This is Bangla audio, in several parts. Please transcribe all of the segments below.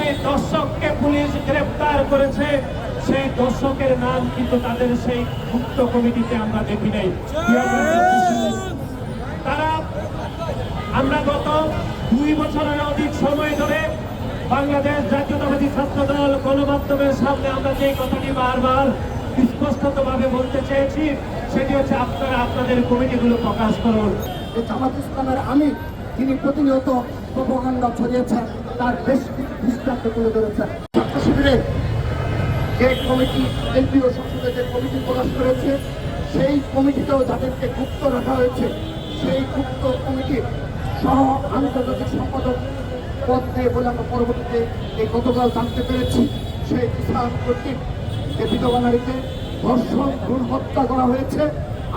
যে দর্শককে পুলিশ গ্রেফতার করেছে সেই দর্শকের নাম কিন্তু তাদের সেই গুপ্ত কমিটিতে আমরা দেখি নাই। তারা আমরা গত 2 বছরের অধিক সময় ধরে বাংলাদেশ জাতীয়তাবাদী ছাত্র দল গণমাধ্যমের সামনে আমরা যে কথাটি বারবার স্পষ্টতভাবে বলতে চেয়েছি সেটি হচ্ছে আপনারা আপনাদের কমিটিগুলো প্রকাশ করুন। জামাত ইসলামের আমির তিনি প্রতিনিয়ত প্রোপাগান্ডা ছড়িয়েছেন, তার বেশ দৃষ্টান্ত তুলে ধরেছেন। ছাত্র শিবিরের যে কমিটি কেন্দ্রীয় সংসদে যে কমিটি প্রকাশ করেছে সেই কমিটিতেও যাদেরকে গুপ্ত রাখা হয়েছে সেই গুপ্ত কমিটির সহ আন্তর্জাতিক সম্পাদক পদ নেই বলে আমরা পরবর্তীতে এই গতকাল জানতে পেরেছি। সেই কিষাণ কর্তৃক যে বিধবা নারীকে ধর্ষণ ভ্রূণ হত্যা করা হয়েছে,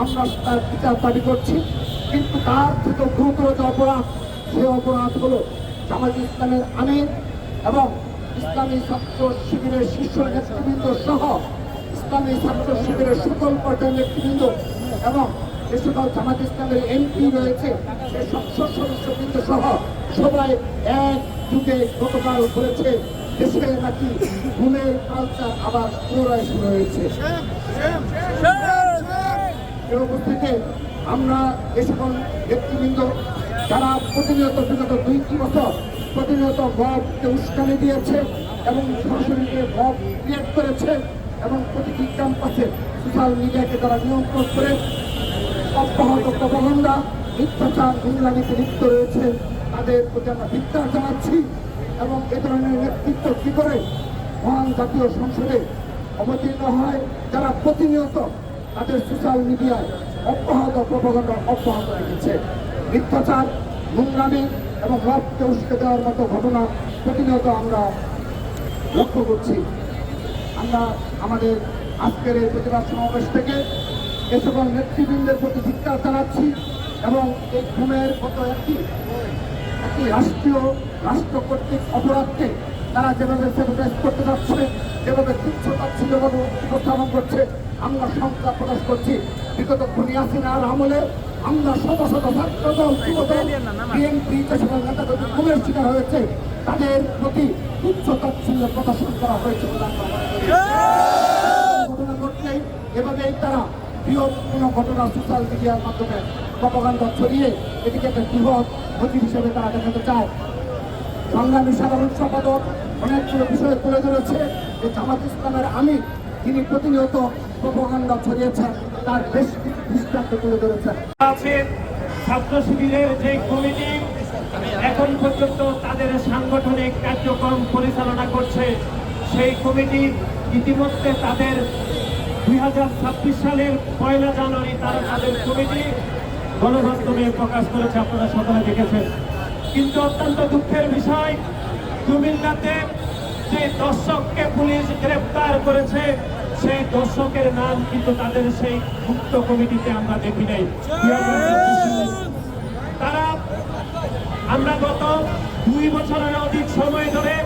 আমরা তার বিচার দাবি করছি। কিন্তু তার থেকে গুরুতর যে অপরাধ সেই অপরাধ হলো জামাত ইসলামের আমির এবং ইসলামী ছাত্র শিবিরের শীর্ষ নেতৃবৃন্দ সহ ইসলামী ছাত্র শিবিরের সকল পর্যায়ের নেতৃবৃন্দ এবং যে সকল জামাত ইসলামের এমপি রয়েছে সেই সংসদ সদস্যবৃন্দ সহ সবাই এক যুগে গতকাল করেছে দেশে নাকি গুণের কালচার আবার পুনরায় শুরু হয়েছে। এই উপস্থিতিতে আমরা যে সকল নেতৃবৃন্দ যারা প্রতিনিয়ত বিগত 2-3 বছর প্রতিনিয়ত মবকে উস্কানি দিয়েছে এবং সরাসরিকে মব ক্রিয়েট করেছে এবং প্রতিটি ক্যাম্পাসে সোশ্যাল মিডিয়াকে তারা নিয়ন্ত্রণ করে অব্যাহত প্রপাগান্ডা মিথ্যাচার নোংরামিতে লিপ্ত রয়েছে, তাদের প্রতি আমরা ধিক্কার জানাচ্ছি এবং এ ধরনের নেতৃত্ব কি করে মহান জাতীয় সংসদে অবতীর্ণ হয় যারা প্রতিনিয়ত তাদের সোশ্যাল মিডিয়ায় অব্যাহত প্রপাগান্ডা অব্যাহত রেখেছে। মিথ্যাচার নোংরামি এবং মবকে উস্কে দেওয়ার মতো ঘটনা প্রতিনিয়ত আমরা লক্ষ্য করছি। আমরা আমাদের আজকের এই প্রতিবাদ সমাবেশ থেকে এ সকল নেতৃবৃন্দের প্রতি ধিক্কার জানাচ্ছি এবং এই খুনের মতো একটি রাষ্ট্র কর্তৃক অপরাধকে তারা যেভাবে সেভাবে করতে যাচ্ছে, যেভাবে তুচ্ছতাচ্ছিল্যভাবে উপস্থাপন করছে, আমরা সংখ্যা প্রকাশ করছি। বিগত খুনি হাসিনার আমলে আমরা শত শত ছাত্রদল বিএনপি যে সকল নেতাকর্মী খুনের শিকার হয়েছে তাদের প্রতি তুচ্ছতাচ্ছিল্য প্রদর্শন করা হয়েছে বলে ঘটনা ঘটলেই এভাবেই তারা বৃহৎ কোনো ঘটনা সোশ্যাল মিডিয়ার মাধ্যমে প্রপাগান্ডা ছড়িয়ে এটিকে একটা বৃহৎ ক্ষতি হিসেবে তারা দেখাতে চায়। সংগ্রামী সাধারণ সম্পাদক অনেকগুলো বিষয় তুলে ধরেছে যে জামাত ইসলামের আমির তিনি প্রতিনিয়ত প্রপাগান্ডা ছড়িয়েছেন, তার বেশ দৃষ্টান্ত তুলে ধরেছেন। ছাত্র শিবিরের যে কমিটি এখন পর্যন্ত তাদের সাংগঠনিক কার্যক্রম পরিচালনা করছে সেই কমিটি ইতিমধ্যে তাদের 2026 সালের 1 জানুয়ারি তারা তাদের কমিটি গণমাধ্যমে প্রকাশ করেছে, আপনারা সকলে দেখেছেন। কিন্তু অত্যন্ত দুঃখের বিষয় কুমিল্লাতে যে দর্শককে পুলিশ গ্রেফতার করেছে সেই দর্শকের নাম কিন্তু তাদের সেই গুপ্ত কমিটিতে আমরা দেখি নাই। তারা আমরা গত 2 বছরের অধিক সময় ধরে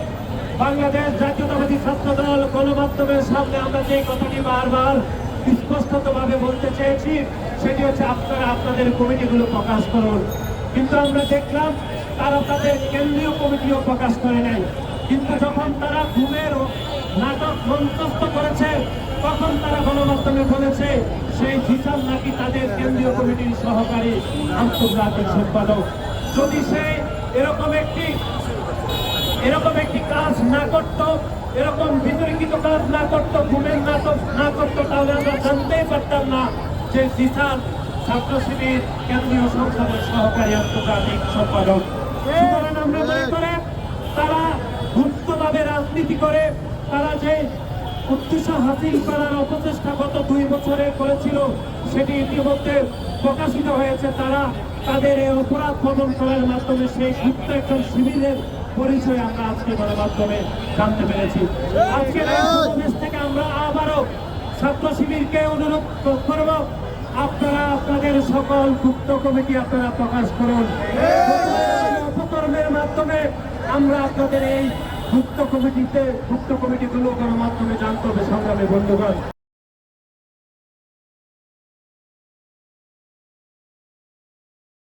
বাংলাদেশ জাতীয়তাবাদী ছাত্র দল গণমাধ্যমের সামনে আমরা যে কথাটি বারবার স্পষ্টতভাবে বলতে চেয়েছি সেটি হচ্ছে আপনারা আপনাদের কমিটিগুলো প্রকাশ করুন। কিন্তু আমরা দেখলাম তারা তাদের কেন্দ্রীয় কমিটিও প্রকাশ করে নাই। কিন্তু যখন তারা ঘুমের নাটক মঞ্চস্থ করেছে তখন তারা গণমাধ্যমে বলেছে সেই জিসান নাকি তাদের কেন্দ্রীয় কমিটির সহকারী আন্তর্জাতিক সম্পাদক। যদি সে এরকম একটি কাজ না করত, এরকম বিতর্কিত কাজ না করত, ঘুমের নাটক না করত, তাহলে আমরা জানতেই পারতাম না যে জিসান ছাত্র শিবির কেন্দ্রীয় সংসদের সহকারী আন্তর্জাতিক সম্পাদক। সুতরাং আমরা মনে করে তারা গুপ্তভাবে রাজনীতি করে তারা যে উদ্দেশ্য হাসিল করার অপচেষ্টা গত 2 বছরে করেছিল সেটি ইতিমধ্যে প্রকাশিত হয়েছে। তারা তাদের এই অপরাধ প্রমাণ করার মাধ্যমে সেই গুপ্ত একজন শিবিরের পরিচয় আমরা আজকে গণমাধ্যমে জানতে পেরেছি। আজকের এই সমাবেশ থেকে আমরা আবারও ছাত্র শিবিরকে অনুরোধ করব, আপনারা আপনাদের সকল গুপ্ত কমিটি আপনারা প্রকাশ করুন। অপকর্মের মাধ্যমে আমরা আপনাদের এই গুপ্ত কমিটিগুলো গণমাধ্যমে জানতে হবে। সংগ্রামী বন্ধুগণ।